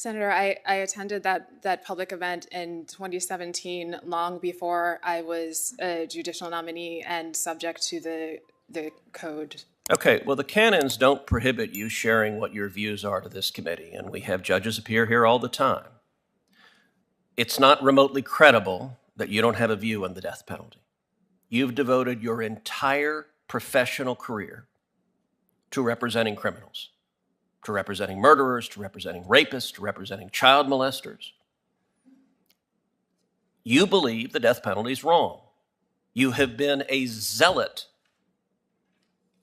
Senator, I attended that public event in 2017, long before I was a judicial nominee and subject to the code. Okay, well, the canons don't prohibit you sharing what your views are to this committee, and we have judges appear here all the time. It's not remotely credible that you don't have a view on the death penalty. You've devoted your entire professional career to representing criminals, to representing murderers, to representing rapists, to representing child molesters. You believe the death penalty is wrong. You have been a zealot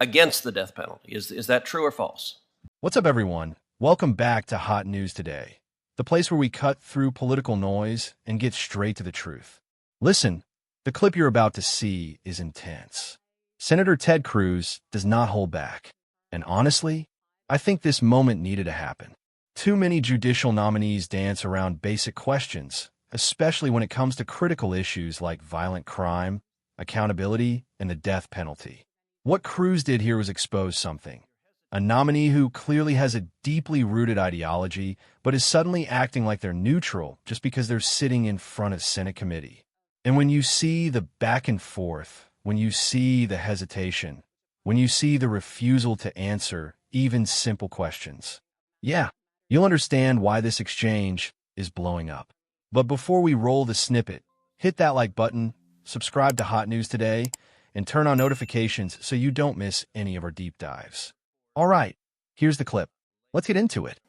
against the death penalty. Is that true or false? What's up, everyone? Welcome back to Hot News Today, the place where we cut through political noise and get straight to the truth. Listen, the clip you're about to see is intense. Senator Ted Cruz does not hold back. And honestly, I think this moment needed to happen. Too many judicial nominees dance around basic questions, especially when it comes to critical issues like violent crime, accountability, and the death penalty. What Cruz did here was expose something. A nominee who clearly has a deeply rooted ideology, but is suddenly acting like they're neutral just because they're sitting in front of Senate committee. And when you see the back and forth, when you see the hesitation, when you see the refusal to answer even simple questions, yeah, you'll understand why this exchange is blowing up. But before we roll the snippet, hit that like button, subscribe to Hot News Today, and turn on notifications so you don't miss any of our deep dives. All right, here's the clip. Let's get into it.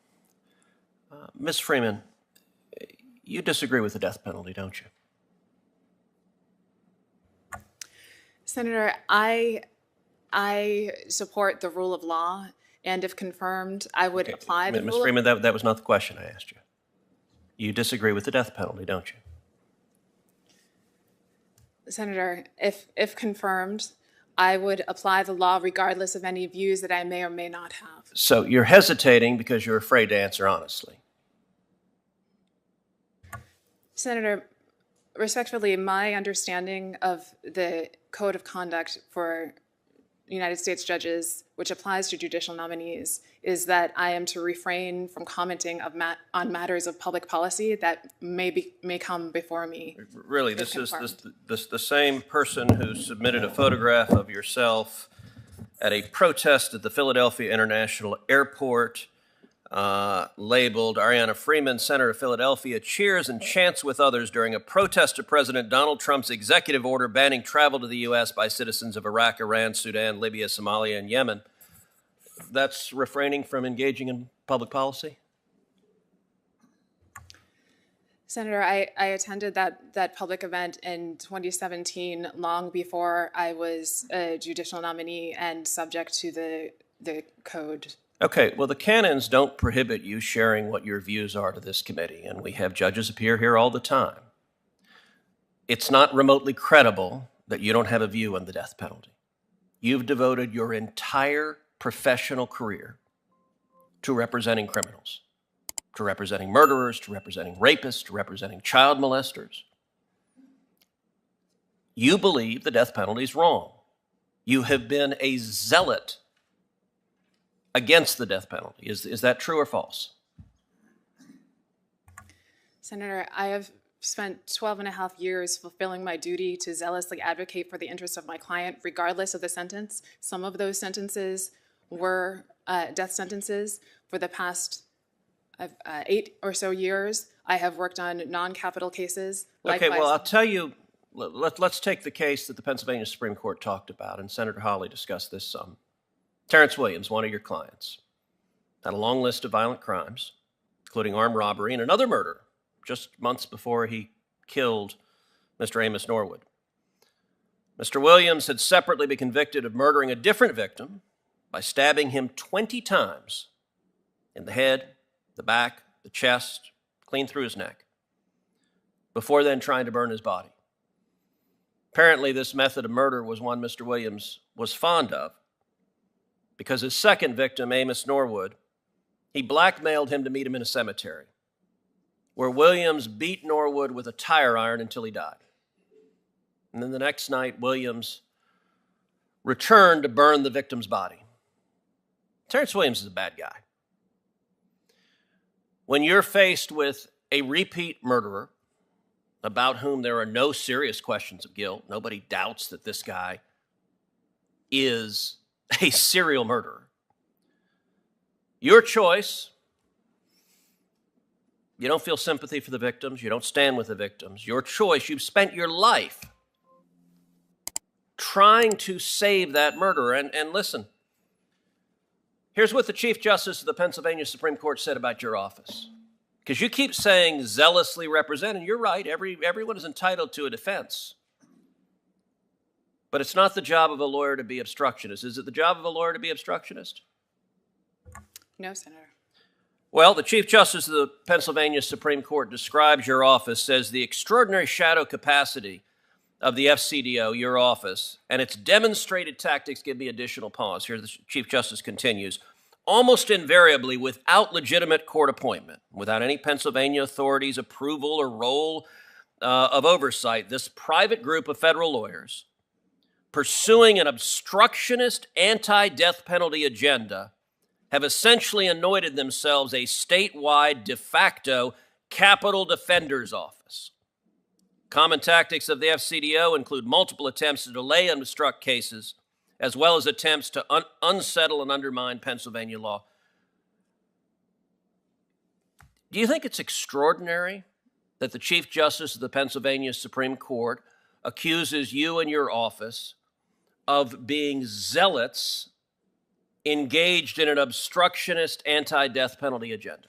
Ms. Freeman, you disagree with the death penalty, don't you? Senator, I support the rule of law, and if confirmed, I would apply the Ms. rule. Freeman, that was not the question I asked you. You disagree with the death penalty, don't you? Senator, if confirmed, I would apply the law regardless of any views that I may or may not have. So you're hesitating because you're afraid to answer honestly. Senator, respectfully, my understanding of the code of conduct for United States judges, which applies to judicial nominees, is that I am to refrain from commenting on matters of public policy that may come before me. Really, this is the same person who submitted a photograph of yourself at a protest at the Philadelphia International Airport, labeled Ariana Freeman, Senator of Philadelphia, cheers and chants with others during a protest to President Donald Trump's executive order banning travel to the U.S. by citizens of Iraq, Iran, Sudan, Libya, Somalia, and Yemen. That's refraining from engaging in public policy? Senator, I attended that public event in 2017, long before I was a judicial nominee and subject to the code. Okay, well, the canons don't prohibit you sharing what your views are to this committee, and we have judges appear here all the time. It's not remotely credible that you don't have a view on the death penalty. You've devoted your entire professional career to representing criminals, to representing murderers, to representing rapists, to representing child molesters. You believe the death penalty is wrong. You have been a zealot against the death penalty. Is that true or false? Senator, I have spent 12 and a half years fulfilling my duty to zealously advocate for the interests of my client, regardless of the sentence. Some of those sentences were death sentences. For the past 8 or so years, I have worked on non-capital cases. Okay, well, I'll tell you, let's take the case that the Pennsylvania Supreme Court talked about, and Senator Hawley discussed this some. Terrence Williams, one of your clients, had a long list of violent crimes, including armed robbery and another murder, just months before he killed Mr. Amos Norwood. Mr. Williams had separately been convicted of murdering a different victim by stabbing him 20 times in the head, the back, the chest, clean through his neck, before then trying to burn his body. Apparently, this method of murder was one Mr. Williams was fond of, because his second victim, Amos Norwood, he blackmailed him to meet him in a cemetery, where Williams beat Norwood with a tire iron until he died. And then the next night, Williams returned to burn the victim's body. Terrence Williams is a bad guy. when you're faced with a repeat murderer about whom there are no serious questions of guilt, nobody doubts that this guy is a serial murderer. Your choice, you don't feel sympathy for the victims, you don't stand with the victims. Your choice, you've spent your life trying to save that murderer. And listen, here's what the Chief Justice of the Pennsylvania Supreme Court said about your office. Because you keep saying zealously represent, and you're right, everyone is entitled to a defense. But it's not the job of a lawyer to be obstructionist. Is it the job of a lawyer to be obstructionist? No, Senator. Well, the Chief Justice of the Pennsylvania Supreme Court describes your office, says the extraordinary shadow capacity of the FCDO, your office, and its demonstrated tactics give me additional pause. Here the Chief Justice continues. Almost invariably without legitimate court appointment, without any Pennsylvania authorities' approval or role of oversight, this private group of federal lawyers pursuing an obstructionist anti-death penalty agenda have essentially anointed themselves a statewide de facto capital defender's office. Common tactics of the FCDO include multiple attempts to delay and obstruct cases, as well as attempts to unsettle and undermine Pennsylvania law. Do you think it's extraordinary that the Chief Justice of the Pennsylvania Supreme Court accuses you and your office of being zealots engaged in an obstructionist anti-death penalty agenda?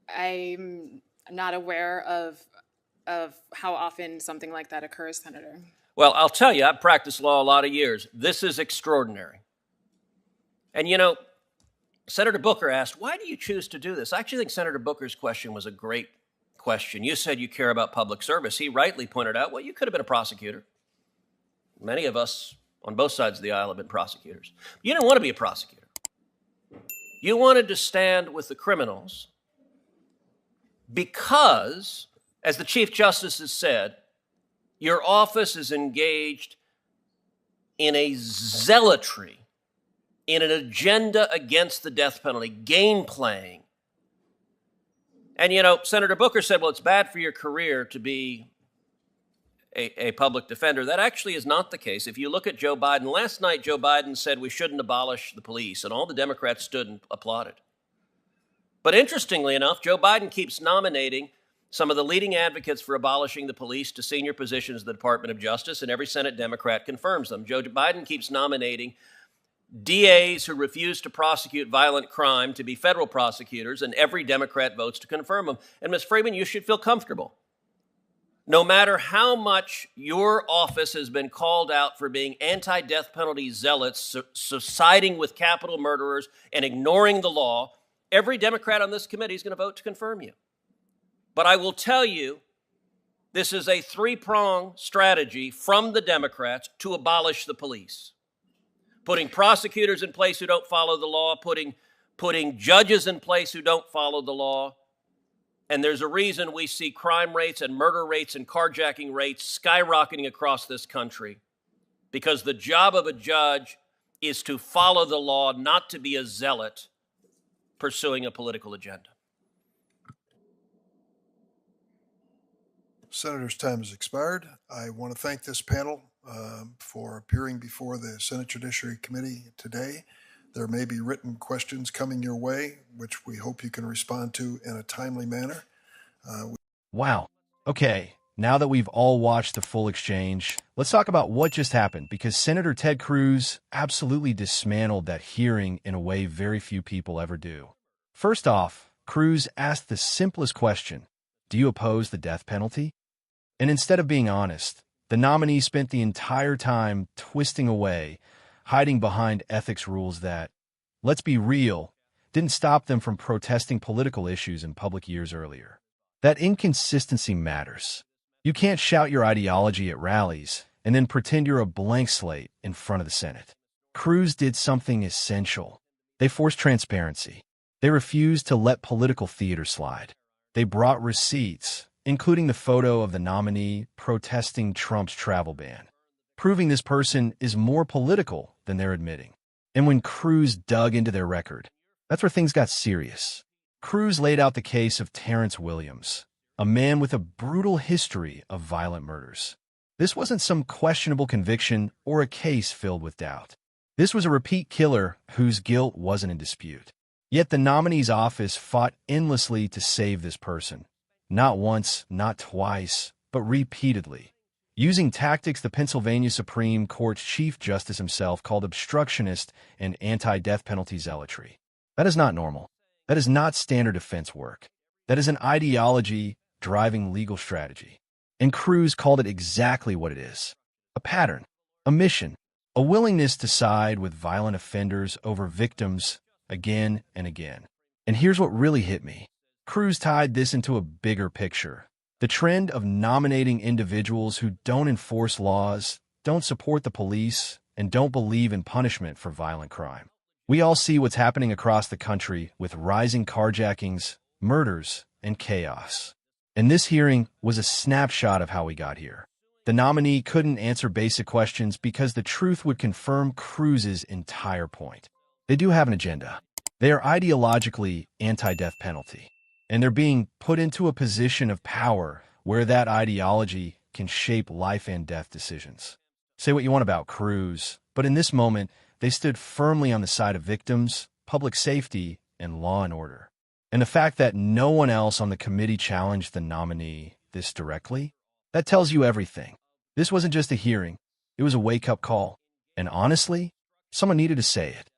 I'm not aware of how often something like that occurs, Senator. Well, I'll tell you, I've practiced law a lot of years. This is extraordinary. And you know, Senator Booker asked, why do you choose to do this? I actually think Senator Booker's question was a great question. You said you care about public service. He rightly pointed out, well, you could have been a prosecutor. Many of us on both sides of the aisle have been prosecutors. You didn't want to be a prosecutor. You wanted to stand with the criminals because, as the Chief Justice has said, your office is engaged in a zealotry, in an agenda against the death penalty, game playing. And, you know, Senator Booker said, well, it's bad for your career to be a public defender. That actually is not the case. If you look at Joe Biden, last night Joe Biden said we shouldn't abolish the police, and all the Democrats stood and applauded. But interestingly enough, Joe Biden keeps nominating some of the leading advocates for abolishing the police to senior positions in the Department of Justice, and every Senate Democrat confirms them. Joe Biden keeps nominating DAs who refuse to prosecute violent crime to be federal prosecutors, and every Democrat votes to confirm them. And Ms. Freeman, you should feel comfortable. No matter how much your office has been called out for being anti-death penalty zealots, siding with capital murderers and ignoring the law, every Democrat on this committee is going to vote to confirm you. But I will tell you, this is a three-pronged strategy from the Democrats to abolish the police. Putting prosecutors in place who don't follow the law, putting judges in place who don't follow the law. And there's a reason we see crime rates and murder rates and carjacking rates skyrocketing across this country. Because the job of a judge is to follow the law, not to be a zealot pursuing a political agenda. Senator's time has expired. I want to thank this panel for appearing before the Senate Judiciary Committee today. There may be written questions coming your way, which we hope you can respond to in a timely manner. Wow. Okay, now that we've all watched the full exchange, let's talk about what just happened, because Senator Ted Cruz absolutely dismantled that hearing in a way very few people ever do. First off, Cruz asked the simplest question: do you oppose the death penalty? And instead of being honest, the nominee spent the entire time twisting away, hiding behind ethics rules that, let's be real, didn't stop them from protesting political issues in public years earlier. That inconsistency matters. You can't shout your ideology at rallies and then pretend you're a blank slate in front of the Senate. Cruz did something essential. They forced transparency. They refused to let political theater slide. They brought receipts, including the photo of the nominee protesting Trump's travel ban, proving this person is more political than they're admitting. And when Cruz dug into their record, that's where things got serious. Cruz laid out the case of Terrence Williams, a man with a brutal history of violent murders. This wasn't some questionable conviction or a case filled with doubt. This was a repeat killer whose guilt wasn't in dispute. Yet the nominee's office fought endlessly to save this person. Not once, not twice, but repeatedly. Using tactics the Pennsylvania Supreme Court's Chief Justice himself called obstructionist and anti-death penalty zealotry. That is not normal. That is not standard defense work. That is an ideology driving legal strategy. And Cruz called it exactly what it is. A pattern, a mission, a willingness to side with violent offenders over victims again and again. And here's what really hit me. Cruz tied this into a bigger picture. The trend of nominating individuals who don't enforce laws, don't support the police, and don't believe in punishment for violent crime. We all see what's happening across the country with rising carjackings, murders, and chaos. And this hearing was a snapshot of how we got here. The nominee couldn't answer basic questions because the truth would confirm Cruz's entire point. They do have an agenda. They are ideologically anti-death penalty, and they're being put into a position of power where that ideology can shape life and death decisions. Say what you want about Cruz, but in this moment, they stood firmly on the side of victims, public safety, and law and order. And the fact that no one else on the committee challenged the nominee this directly, that tells you everything. This wasn't just a hearing, it was a wake-up call. And honestly, someone needed to say it.